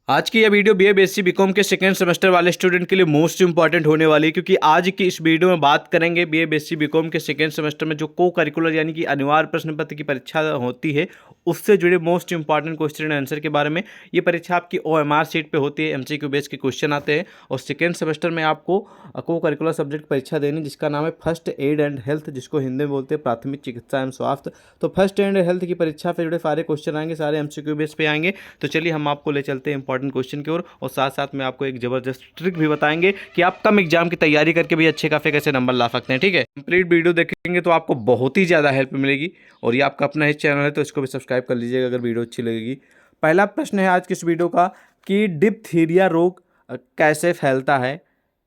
आज की यह वीडियो बीए बीएससी बीकॉम के सेकेंड सेमेस्टर वाले स्टूडेंट के लिए मोस्ट इंपॉर्टेंट होने वाली है, क्योंकि आज की इस वीडियो में बात करेंगे बीए बीएससी बीकॉम के सेकेंड सेमेस्टर में जो को करिकुलर यानी कि अनिवार्य प्रश्न पत्र की परीक्षा होती है उससे जुड़े most important question and answer के बारे में। ये परीक्षा आपकी ओएमआर सीट पे होती है, एमसीक्यू बेस के क्वेश्चन आते हैं और सेकेंड सेमेस्टर में आपको को करिकुलर सब्जेक्ट परीक्षा देनी जिसका नाम है फर्स्ट एड एंड हेल्थ, जिसको हिंदी में बोलते हैं प्राथमिक चिकित्सा एवं स्वास्थ्य। तो फर्स्ट एड एंड हेल्थ की परीक्षा से जुड़े सारे क्वेश्चन आएंगे, सारे एमसीक्यू बेस पे आएंगे। तो चलिए हम आपको ले चलते हैं इंपॉर्टेंट क्वेश्चन की ओर और साथ साथ में आपको एक जबरदस्त ट्रिक भी बताएंगे कि आप कम एग्जाम की तैयारी करके भी अच्छे खासे कैसे नंबर ला सकते हैं। ठीक है, कंप्लीट वीडियो देखेंगे तो आपको बहुत ही ज़्यादा हेल्प मिलेगी और ये आपका अपना ही चैनल है तो इसको भी सब्सक्राइब कर लीजिएगा अगर वीडियो अच्छी लगेगी। पहला प्रश्न है आज की इस वीडियो का कि डिप्थीरिया रोग कैसे फैलता है,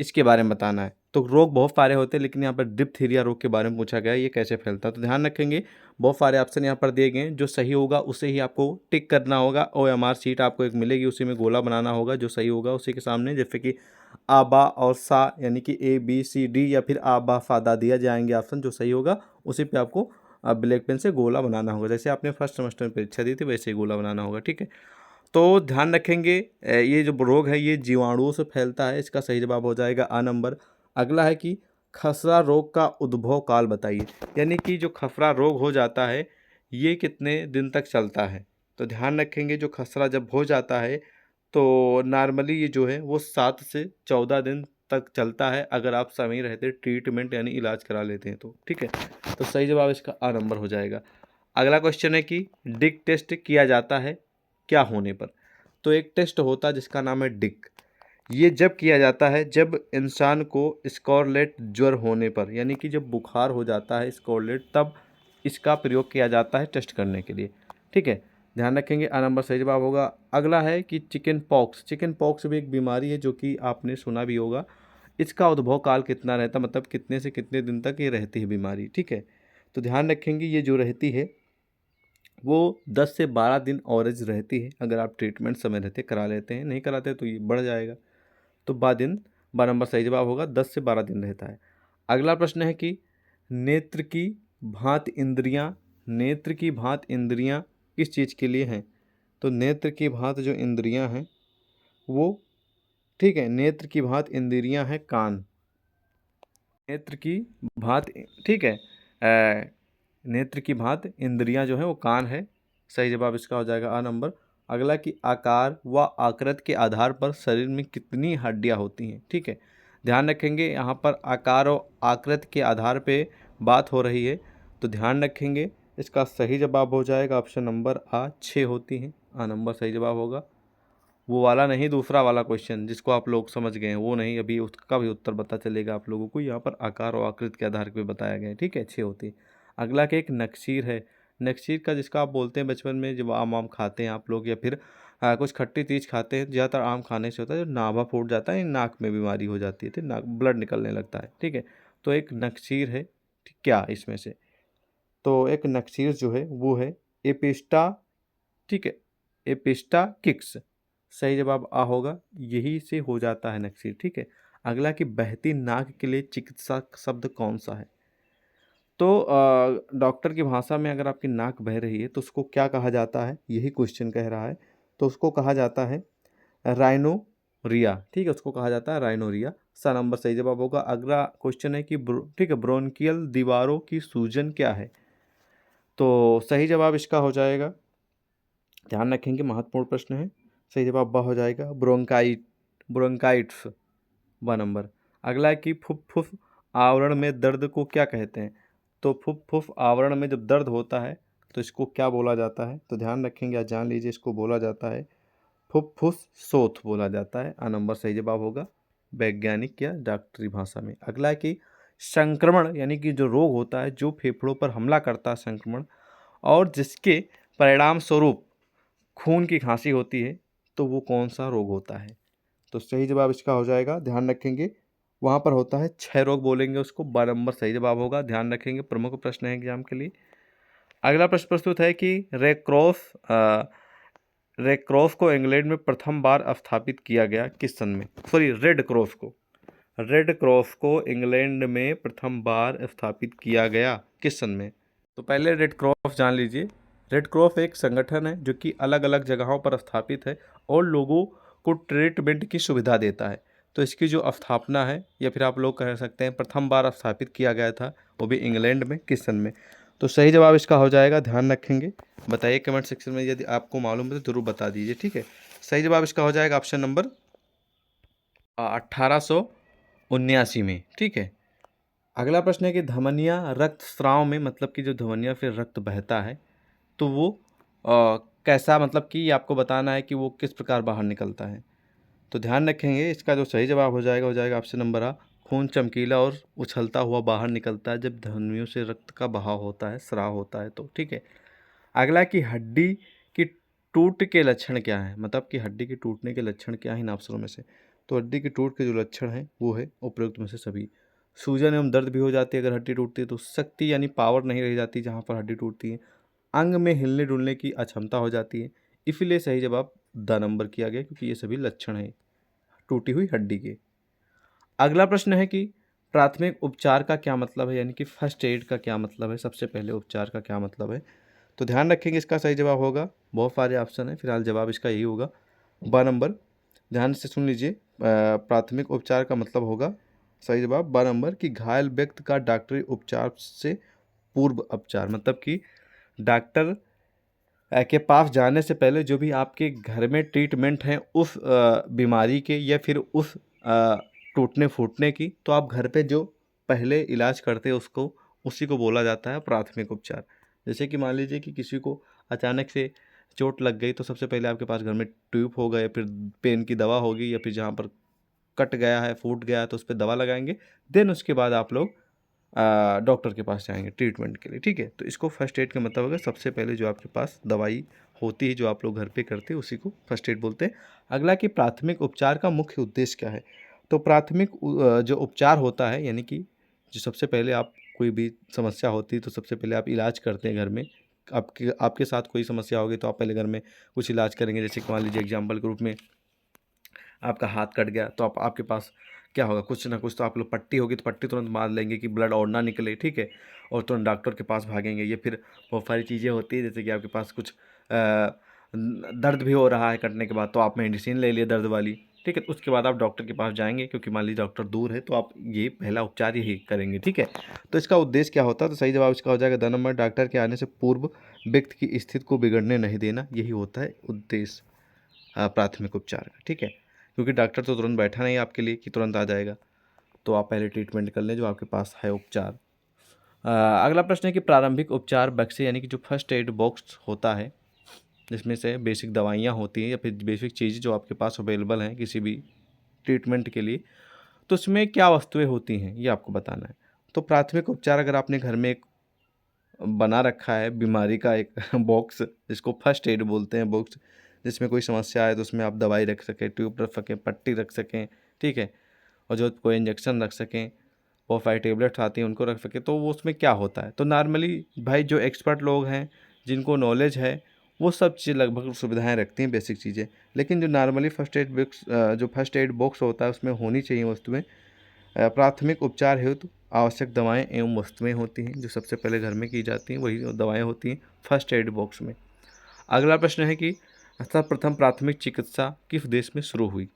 इसके बारे में बताना है। तो रोग बहुत सारे होते हैं लेकिन यहाँ पर डिप्थीरिया रोग के बारे में पूछा गया है, ये कैसे फैलता है। तो ध्यान रखेंगे बहुत सारे ऑप्शन यहाँ पर दिए गए हैं, जो सही होगा उसे ही आपको टिक करना होगा। ओएमआर सीट आपको एक मिलेगी, उसी में गोला बनाना होगा, जो सही होगा उसी के सामने, जैसे कि आबा और सा यानी कि ए बी सी डी या फिर आबा फादा दिया जाएंगे ऑप्शन, जो सही होगा उसी पे आपको ब्लैक पेन से गोला बनाना होगा। जैसे आपने फर्स्ट सेमेस्टर में परीक्षा दी थी वैसे ही गोला बनाना होगा। ठीक है, तो ध्यान रखेंगे ये जो रोग है ये जीवाणुओं से फैलता है, इसका सही जवाब हो जाएगा आ नंबर। अगला है कि खसरा रोग का उद्भव काल बताइए, यानी कि जो खसरा रोग हो जाता है ये कितने दिन तक चलता है। तो ध्यान रखेंगे जो खसरा जब हो जाता है तो नॉर्मली ये जो है वो 7 से 14 दिन तक चलता है, अगर आप समय रहते ट्रीटमेंट यानी इलाज करा लेते हैं तो। ठीक है, तो सही जवाब इसका आ नंबर हो जाएगा। अगला क्वेश्चन है कि डिक टेस्ट किया जाता है क्या होने पर। तो एक टेस्ट होता है जिसका नाम है डिक, ये जब किया जाता है जब इंसान को स्कारलेट ज्वर होने पर, यानी कि जब बुखार हो जाता है स्कारलेट, तब इसका प्रयोग किया जाता है टेस्ट करने के लिए। ठीक है, ध्यान रखेंगे आ नंबर सही जवाब होगा। अगला है कि चिकन पॉक्स, चिकन पॉक्स भी एक बीमारी है जो कि आपने सुना भी होगा। इसका उद्भव काल कितना रहता, मतलब कितने से कितने दिन तक ये रहती है बीमारी। ठीक है, तो ध्यान रखेंगे ये जो रहती है वो 10 से 12 दिन औरेज रहती है, अगर आप ट्रीटमेंट समय रहते करा लेते हैं, नहीं कराते तो ये बढ़ जाएगा। तो 12 दिन, 12 नंबर सही जवाब होगा, 10 से 12 दिन रहता है। अगला प्रश्न है कि नेत्र की भांति इंद्रियां, नेत्र की भांति इंद्रियां किस चीज़ के लिए हैं। तो नेत्र की भांति जो इंद्रियां हैं वो, ठीक है, नेत्र की भांति इंद्रियां हैं कान, नेत्र की भांति, ठीक है, नेत्र की भांति इंद्रियां जो है वो कान है, सही जवाब इसका हो जाएगा आ नंबर। अगला कि आकार व आकृति के आधार पर शरीर में कितनी हड्डियां होती हैं। ठीक है, ध्यान रखेंगे यहाँ पर आकार और आकृति के आधार पे बात हो रही है, तो ध्यान रखेंगे इसका सही जवाब हो जाएगा ऑप्शन नंबर आ 6 होती हैं, आ नंबर सही जवाब होगा। वो वाला नहीं, दूसरा वाला क्वेश्चन जिसको आप लोग समझ गए हैं वो नहीं, अभी उसका भी उत्तर पता चलेगा आप लोगों को। यहाँ पर आकार और आकृति के आधार पे बताया गया है। ठीक है, 6 होती है। अगला के एक नक्सीर है, नक्सीर का जिसका आप बोलते हैं बचपन में जब आम आम खाते हैं आप लोग या फिर कुछ खट्टी चीज़ खाते हैं, ज़्यादातर आम खाने से होता है जो नाभा फूट जाता है, नाक में बीमारी हो जाती है, तो नाक ब्लड निकलने लगता है। ठीक है, तो एक नक्सीर है, ठीक क्या इसमें से, तो एक नक्सीर जो है वो है एपिस्टा, ठीक है, एपिस्टा किक्स, सही जवाब आ होगा, यही से हो जाता है नक्सीर। ठीक है, अगला कि बहती नाक के लिए चिकित्सा शब्द कौन सा है। तो डॉक्टर की भाषा में अगर आपकी नाक बह रही है तो उसको क्या कहा जाता है, यही क्वेश्चन कह रहा है। तो उसको कहा जाता है राइनोरिया। ठीक है, उसको कहा जाता है राइनोरिया, सा नंबर सही जवाब होगा। अगला क्वेश्चन है कि ठीक है, ब्रोंकियल दीवारों की सूजन क्या है। तो सही जवाब इसका हो जाएगा, ध्यान रखेंगे महत्वपूर्ण प्रश्न है, सही जवाब ब हो जाएगा ब्रोंकाइट, ब्रोंकाइट्स, ब नंबर। अगला है कि फुफ्फुस आवरण में दर्द को क्या कहते हैं। तो फुफ्फुस आवरण में जब दर्द होता है तो इसको क्या बोला जाता है। तो ध्यान रखेंगे, आज जान लीजिए, इसको बोला जाता है फुफ्फुस शोथ बोला जाता है, आ नंबर सही जवाब होगा वैज्ञानिक या डॉक्टरी भाषा में। अगला है कि संक्रमण यानी कि जो रोग होता है जो फेफड़ों पर हमला करता है संक्रमण, और जिसके परिणाम स्वरूप खून की खांसी होती है, तो वो कौन सा रोग होता है। तो सही जवाब इसका हो जाएगा, ध्यान रखेंगे वहाँ पर होता है क्षय रोग बोलेंगे उसको, 12 नंबर सही जवाब होगा, ध्यान रखेंगे, प्रमुख प्रश्न है एग्जाम के लिए। अगला प्रश्न प्रस्तुत है कि रेड क्रॉस को इंग्लैंड में प्रथम बार स्थापित किया गया किस सन में। सॉरी, रेड क्रॉस को इंग्लैंड में प्रथम बार स्थापित किया गया किस सन में। तो पहले रेड क्रॉस जान लीजिए। रेड क्रॉस एक संगठन है जो कि अलग अलग जगहों पर स्थापित है और लोगों को ट्रीटमेंट की सुविधा देता है। तो इसकी जो स्थापना है, या फिर आप लोग कह सकते हैं प्रथम बार स्थापित किया गया था, वो भी इंग्लैंड में, किस सन में। तो सही जवाब इसका हो जाएगा, ध्यान रखेंगे। बताइए कमेंट सेक्शन में, यदि आपको मालूम है तो जरूर बता दीजिए, ठीक है। सही जवाब इसका हो जाएगा ऑप्शन नंबर 1879 में, ठीक है। अगला प्रश्न है कि धमनियाँ रक्त स्राव में, मतलब कि जो धमनियाँ फिर रक्त बहता है, तो वो कैसा, मतलब कि आपको बताना है कि वो किस प्रकार बाहर निकलता है। तो ध्यान रखेंगे, इसका जो सही जवाब हो जाएगा ऑप्शन नंबर आ, खून चमकीला और उछलता हुआ बाहर निकलता है जब धमनियों से रक्त का बहाव होता है, स्राव होता है तो, ठीक है। अगला कि हड्डी की टूट के लक्षण क्या है, मतलब कि हड्डी के टूटने के लक्षण क्या है इन अवसरों में से। तो हड्डी के टूट के जो लक्षण हैं वो है उपयुक्त में से सभी। सूजन एवं दर्द भी हो जाती है अगर हड्डी टूटती है, तो शक्ति यानी पावर नहीं रह जाती जहाँ पर हड्डी टूटती है, अंग में हिलने डुलने की अक्षमता हो जाती है। इसलिए सही जवाब द नंबर किया गया, क्योंकि ये सभी लक्षण हैं टूटी हुई हड्डी के। अगला प्रश्न है कि प्राथमिक उपचार का क्या मतलब है, यानी कि फर्स्ट एड का क्या मतलब है, सबसे पहले उपचार का क्या मतलब है। तो ध्यान रखेंगे, इसका सही जवाब होगा, बहुत सारे ऑप्शन है, फिलहाल जवाब इसका यही होगा, ब नंबर। ध्यान से सुन लीजिए, प्राथमिक उपचार का मतलब होगा, सही जवाब ब नंबर, कि घायल व्यक्ति का डॉक्टरी उपचार से पूर्व उपचार, मतलब कि डॉक्टर के पास जाने से पहले जो भी आपके घर में ट्रीटमेंट है उस बीमारी के, या फिर उस टूटने फूटने की, तो आप घर पे जो पहले इलाज करते हैं उसको, उसी को बोला जाता है प्राथमिक उपचार। जैसे कि मान लीजिए कि किसी को अचानक से चोट लग गई, तो सबसे पहले आपके पास घर में ट्यूब होगा, या फिर पेन की दवा होगी, या फिर जहाँ पर कट गया है, फूट गया है, तो उस पर दवा लगाएंगे। देन उसके बाद आप लोग डॉक्टर के पास जाएंगे ट्रीटमेंट के लिए, ठीक है। तो इसको फर्स्ट एड का मतलब होगा, सबसे पहले जो आपके पास दवाई होती है जो आप लोग घर पे करते हैं उसी को फर्स्ट एड बोलते हैं। अगला कि प्राथमिक उपचार का मुख्य उद्देश्य क्या है। तो प्राथमिक जो उपचार होता है, यानी कि जो सबसे पहले आप कोई भी समस्या होती है तो सबसे पहले आप इलाज करते हैं घर में। आपके आपके साथ कोई समस्या होगी तो आप पहले घर में कुछ इलाज करेंगे। जैसे कि मान लीजिए एग्जाम्पल के रूप में आपका हाथ कट गया, तो आपके पास क्या होगा, कुछ ना कुछ तो आप लोग पट्टी होगी, तो पट्टी तुरंत मार लेंगे कि ब्लड और ना निकले, ठीक है। और तुरंत डॉक्टर के पास भागेंगे। ये फिर बहुत सारी चीज़ें होती है, जैसे कि आपके पास कुछ दर्द भी हो रहा है कटने के बाद, तो आप मेडिसिन ले लिए दर्द वाली, ठीक है। उसके बाद आप डॉक्टर के पास जाएंगे, क्योंकि मान लीजिए डॉक्टर दूर है, तो आप ये पहला उपचार यही करेंगे, ठीक है। तो इसका उद्देश्य क्या होता है, तो सही जवाब इसका हो जाएगा द नंबर, डॉक्टर के आने से पूर्व व्यक्ति की स्थिति को बिगड़ने नहीं देना, यही होता है उद्देश्य प्राथमिक उपचार का, ठीक है। क्योंकि डॉक्टर तो तुरंत बैठा नहीं आपके लिए कि तुरंत आ जाएगा, तो आप पहले ट्रीटमेंट कर लें जो आपके पास है उपचार। अगला प्रश्न है कि प्रारंभिक उपचार बक्से, यानी कि जो फर्स्ट एड बॉक्स होता है, जिसमें से बेसिक दवाइयाँ होती हैं या फिर बेसिक चीज़ जो आपके पास अवेलेबल हैं किसी भी ट्रीटमेंट के लिए, तो उसमें क्या वस्तुएं होती हैं ये आपको बताना है। तो प्राथमिक उपचार, अगर आपने घर में एक बना रखा है बीमारी का एक बॉक्स, जिसको फर्स्ट एड बोलते हैं बॉक्स, जिसमें कोई समस्या है तो उसमें आप दवाई रख सकें, ट्यूब रख सकें, पट्टी रख सकें, ठीक है। और जो कोई इंजेक्शन रख सकें, बहुत सारी टेबलेट्स आती हैं उनको रख सकें, तो वो उसमें क्या होता है। तो नॉर्मली भाई जो एक्सपर्ट लोग हैं जिनको नॉलेज है वो सब चीज़ लगभग सुविधाएं रखती हैं, बेसिक चीज़ें। लेकिन जो नॉर्मली फर्स्ट एड बॉक्स, जो फर्स्ट एड बॉक्स होता है उसमें होनी चाहिए वस्तुएं, प्राथमिक उपचार हेतु आवश्यक दवाएं एवं वस्तुएं होती हैं जो सबसे पहले घर में की जाती हैं, वही दवाएं होती हैं फर्स्ट एड बॉक्स में। अगला प्रश्न है कि सर्वप्रथम प्राथमिक चिकित्सा किस देश में शुरू हुई।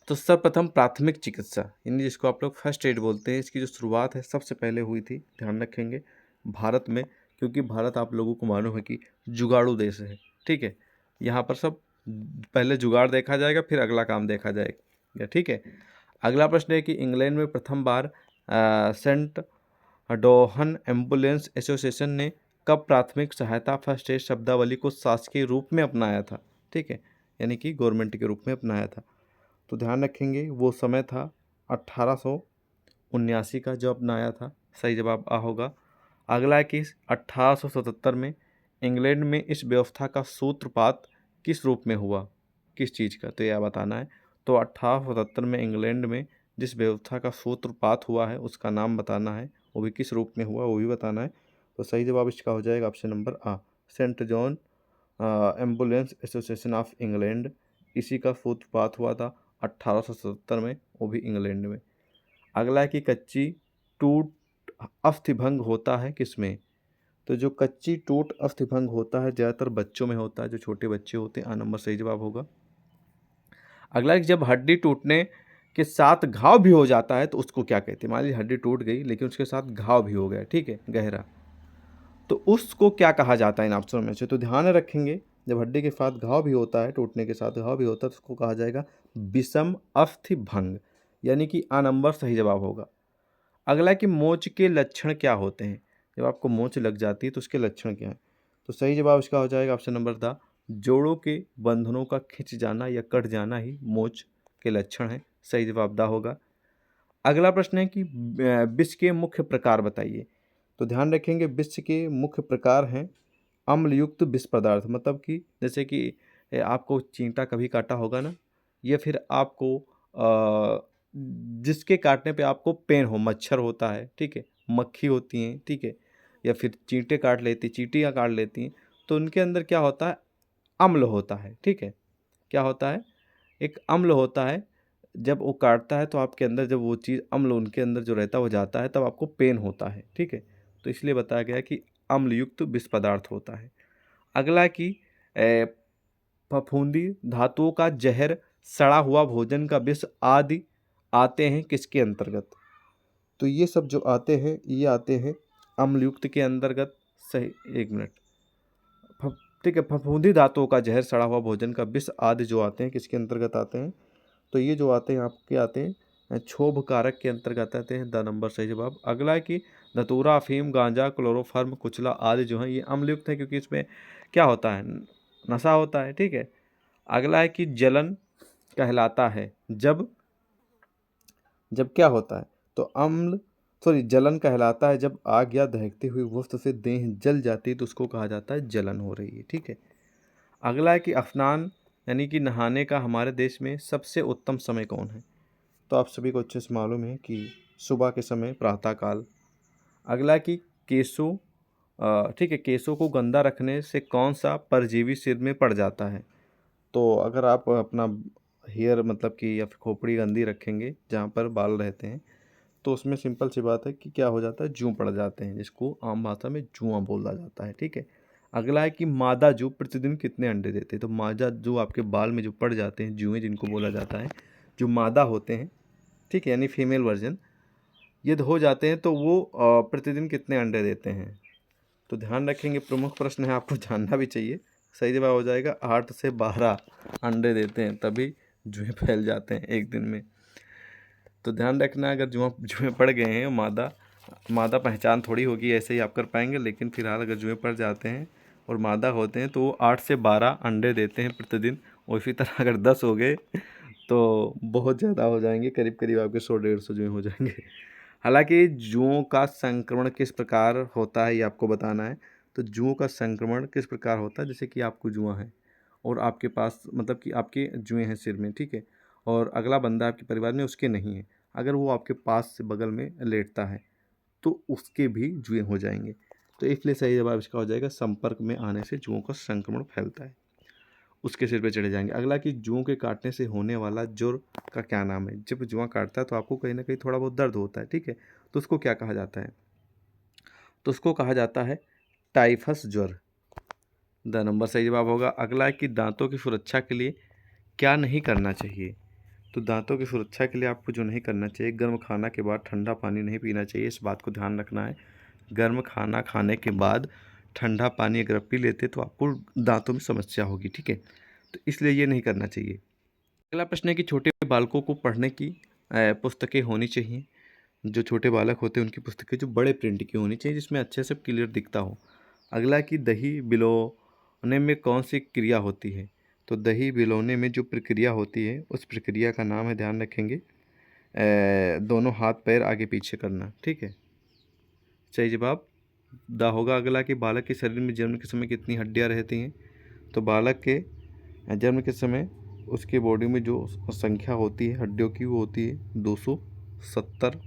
तो सर्वप्रथम प्राथमिक चिकित्सा, यानी जिसको आप लोग फर्स्ट एड बोलते हैं, इसकी जो शुरुआत है सबसे पहले हुई थी, ध्यान रखेंगे, भारत में। क्योंकि भारत आप लोगों को मालूम है कि जुगाड़ू देश है, ठीक है। यहाँ पर सब पहले जुगाड़ देखा जाएगा, फिर अगला काम देखा जाएगा, ठीक है। अगला प्रश्न है कि इंग्लैंड में प्रथम बार सेंट डोहन एम्बुलेंस एसोसिएशन ने कब प्राथमिक सहायता फर्स्ट एड शब्दावली को शासकीय रूप में अपनाया था, ठीक है, यानी कि गवर्नमेंट के रूप में अपनाया था। तो ध्यान रखेंगे वो समय था 1879 का जो अपनाया था, सही जवाब आ होगा। अगला है कि 1877 में इंग्लैंड में इस व्यवस्था का सूत्रपात किस रूप में हुआ, किस चीज़ का, तो यह बताना है। तो 1877 में इंग्लैंड में जिस व्यवस्था का सूत्रपात हुआ है उसका नाम बताना है, वो भी किस रूप में हुआ वो भी बताना है। तो सही जवाब इसका हो जाएगा ऑप्शन नंबर आ, saint John ambulance association of England, इसी का सूत्रपात हुआ था 1877 में, वो भी इंग्लैंड में। अगला है कि कच्ची टूट अस्थिभंग होता है किसमें। तो जो कच्ची टूट अस्थिभंग होता है ज़्यादातर बच्चों में होता है, जो छोटे बच्चे होते हैं। आ नंबर सही जवाब होगा। अगला कि जब हड्डी टूटने के साथ घाव भी हो जाता है तो उसको क्या कहते हैं। मान लीजिए हड्डी टूट गई लेकिन उसके साथ घाव भी हो गया, ठीक है, गहरा, तो उसको क्या कहा जाता है इन ऑप्शनों में से। तो ध्यान रखेंगे, जब हड्डी के साथ घाव भी होता है, टूटने के साथ घाव भी होता है, तो उसको कहा जाएगा विषम अस्थि भंग, यानी कि आ नंबर सही जवाब होगा। अगला कि मोच के लक्षण क्या होते हैं। जब आपको मोच लग जाती है तो उसके लक्षण क्या हैं। तो सही जवाब इसका हो जाएगा ऑप्शन नंबर द, जोड़ों के बंधनों का खिंच जाना या कट जाना ही मोच के लक्षण है। सही जवाब द होगा। अगला प्रश्न है कि विष के मुख्य प्रकार बताइए। तो ध्यान रखेंगे, विष के मुख्य प्रकार हैं अम्लयुक्त विष पदार्थ, मतलब कि जैसे कि आपको चींटा कभी काटा होगा ना, या फिर आपको जिसके काटने पे आपको पेन हो, मच्छर होता है, ठीक है, मक्खी होती हैं, ठीक है, या फिर चींटे काट लेती, चींटियाँ काट लेती हैं, तो उनके अंदर क्या होता है, अम्ल होता है, ठीक है, क्या होता है, एक अम्ल होता है। जब वो काटता है तो आपके अंदर जब वो चीज़ अम्ल उनके अंदर जो रहता है वो जाता है, तब आपको पेन होता है, ठीक है। तो इसलिए बताया गया कि अम्लयुक्त विष पदार्थ होता है। अगला कि फफूंदी, धातुओं का जहर, सड़ा हुआ भोजन का विष आदि आते हैं किसके अंतर्गत। तो ये सब जो आते हैं ये आते हैं अम्लयुक्त के अंतर्गत। सही, एक मिनट, ठीक है, फफूंदी, धातुओं का जहर, सड़ा हुआ भोजन का विष आदि जो आते हैं किसके अंतर्गत आते हैं। तो ये जो आते हैं आपके आते हैं क्षोभ कारक के अंतर्गत आते हैं। द नंबर सही जवाब। अगला है कि धतूरा, अफीम, गांजा, क्लोरोफॉर्म, कुचला आदि जो है ये अम्लयुक्त है, क्योंकि इसमें क्या होता है, नशा होता है, ठीक है। अगला है कि जलन कहलाता है जब, जब क्या होता है, तो जलन कहलाता है जब आग या दहकती हुई वस्तु से देह जल जाती है, तो उसको कहा जाता है जलन हो रही है, ठीक है। अगला है कि स्नान यानी कि नहाने का हमारे देश में सबसे उत्तम समय कौन है। तो आप सभी को अच्छे से मालूम है कि सुबह के समय, प्रातःकाल। अगला कि केशों, ठीक है, केशों को गंदा रखने से कौन सा परजीवी सिर में पड़ जाता है। तो अगर आप अपना हेयर मतलब कि या फिर खोपड़ी गंदी रखेंगे जहाँ पर बाल रहते हैं, तो उसमें सिंपल सी बात है कि क्या हो जाता है, जूं पड़ जाते हैं, जिसको आम भाषा में जुआं बोला जाता है, ठीक है। अगला है कि मादा जू प्रतिदिन कितने अंडे देते हैं। तो मादा जू आपके बाल में जो पड़ जाते हैं, जुएं जिनको बोला जाता है, जो मादा होते हैं, ठीक है, यानी फीमेल वर्जन, यदि हो जाते हैं तो वो प्रतिदिन कितने अंडे देते हैं। तो ध्यान रखेंगे, प्रमुख प्रश्न है, आपको जानना भी चाहिए। सही जवाब हो जाएगा 8 से 12 अंडे देते हैं, तभी जुएं फैल जाते हैं एक दिन में। तो ध्यान रखना, अगर जुएं पड़ गए हैं, मादा मादा पहचान थोड़ी होगी, ऐसे ही आप कर पाएंगे, लेकिन फिलहाल अगर जुएं पड़ जाते हैं और मादा होते हैं तो वो 8 से 12 अंडे देते हैं प्रतिदिन। और इसी तरह अगर 10 हो गए तो बहुत ज़्यादा हो जाएंगे, करीब करीब आपके 100-150 जुएं हो जाएंगे। हालांकि जुओं का संक्रमण किस प्रकार होता है ये आपको बताना है। तो जुओं का संक्रमण किस प्रकार होता है, जैसे कि आपको जुआ है और आपके पास मतलब कि आपके जुएं हैं सिर में, ठीक है, और अगला बंदा आपके परिवार में उसके नहीं है, अगर वो आपके पास से बगल में लेटता है तो उसके भी जुएं हो जाएंगे। तो इसलिए सही जवाब इसका हो जाएगा संपर्क में आने से जुओं का संक्रमण फैलता है, उसके सिर पे चढ़े जाएंगे। अगला कि जुओं के काटने से होने वाला ज्वर का क्या नाम है। जब जुआ काटता है तो आपको कहीं ना कहीं थोड़ा बहुत दर्द होता है, ठीक है, तो उसको क्या कहा जाता है। तो उसको कहा जाता है टाइफस ज्वर। द नंबर सही जवाब होगा। अगला है कि दांतों की सुरक्षा के लिए क्या नहीं करना चाहिए। तो दांतों की सुरक्षा के लिए आपको जो नहीं करना चाहिए, गर्म खाना के बाद ठंडा पानी नहीं पीना चाहिए, इस बात को ध्यान रखना है। गर्म खाना खाने के बाद ठंडा पानी अगर आप पी लेते तो आपको दांतों में समस्या होगी, ठीक है, तो इसलिए ये नहीं करना चाहिए। अगला प्रश्न है कि छोटे बालकों को पढ़ने की पुस्तकें होनी चाहिए। जो छोटे बालक होते हैं उनकी पुस्तकें जो बड़े प्रिंट की होनी चाहिए, जिसमें अच्छे से क्लियर दिखता हो। अगला कि दही बिलोने में कौन सी क्रिया होती है। तो दही बिलोने में जो प्रक्रिया होती है उस प्रक्रिया का नाम है, ध्यान रखेंगे, दोनों हाथ पैर आगे पीछे करना, ठीक है, सही जवाब दा होगा। अगला कि बालक के शरीर में जन्म के समय कितनी हड्डियां रहती हैं। तो बालक के जन्म के समय उसके बॉडी में जो संख्या होती है हड्डियों की वो होती है 270।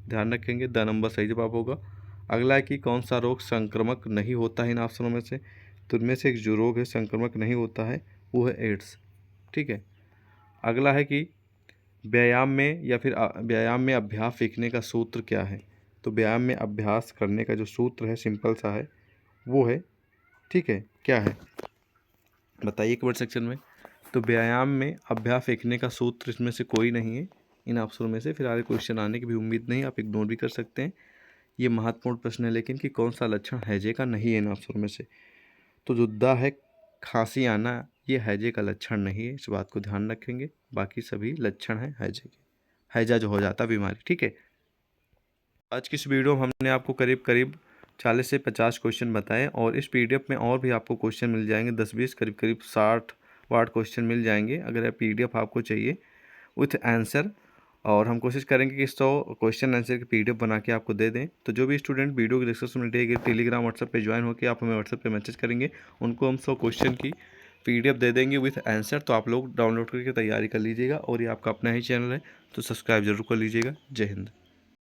ध्यान रखेंगे, द नंबर सही जवाब होगा। अगला है कि कौन सा रोग संक्रामक नहीं होता है इन ऑप्शनों में से। तो इनमें से एक जो रोग है संक्रामक नहीं होता है वो है एड्स, ठीक है। अगला है कि व्यायाम में या फिर व्यायाम में अभ्यास सीखने का सूत्र क्या है। तो व्यायाम में अभ्यास करने का जो सूत्र है सिंपल सा है, वो है, ठीक है, क्या है बताइए कमेंट सेक्शन में। तो व्यायाम में अभ्यास फेंकने का सूत्र इसमें से कोई नहीं है इन अवसरों में से। फिर आगे क्वेश्चन आने की भी उम्मीद नहीं, आप इग्नोर भी कर सकते हैं। ये महत्वपूर्ण प्रश्न है लेकिन कि कौन सा लक्षण हैजे का नहीं है इन अवसरों में से। तो जुद्दा है खांसी आना, ये हैजे का लक्षण नहीं है, इस बात को ध्यान रखेंगे। बाकी सभी लक्षण हैं हैजे के, हैजा जो हो जाता बीमारी। ठीक है, आज की इस वीडियो में हमने आपको करीब करीब 40 से 50 क्वेश्चन बताए और इस पीडीएफ में और भी आपको क्वेश्चन मिल जाएंगे, 10-20 करीब करीब 60 वाट क्वेश्चन मिल जाएंगे अगर पीडीएफ आपको चाहिए विथ आंसर। और हम कोशिश करेंगे कि 100 क्वेश्चन आंसर की पीडीएफ बना के आपको दे दें। तो जो भी स्टूडेंट वीडियो के डिस्क्रिप्शन में दिए गए टेलीग्राम व्हाट्सएप पे ज्वाइन होकर आप हमें व्हाट्सएप पे मैसेज करेंगे, उनको हम 100 क्वेश्चन की पीडीएफ दे देंगे विथ आंसर। तो आप लोग डाउनलोड करके तैयारी कर लीजिएगा और ये आपका अपना ही चैनल है तो सब्सक्राइब जरूर कर लीजिएगा। जय हिंद।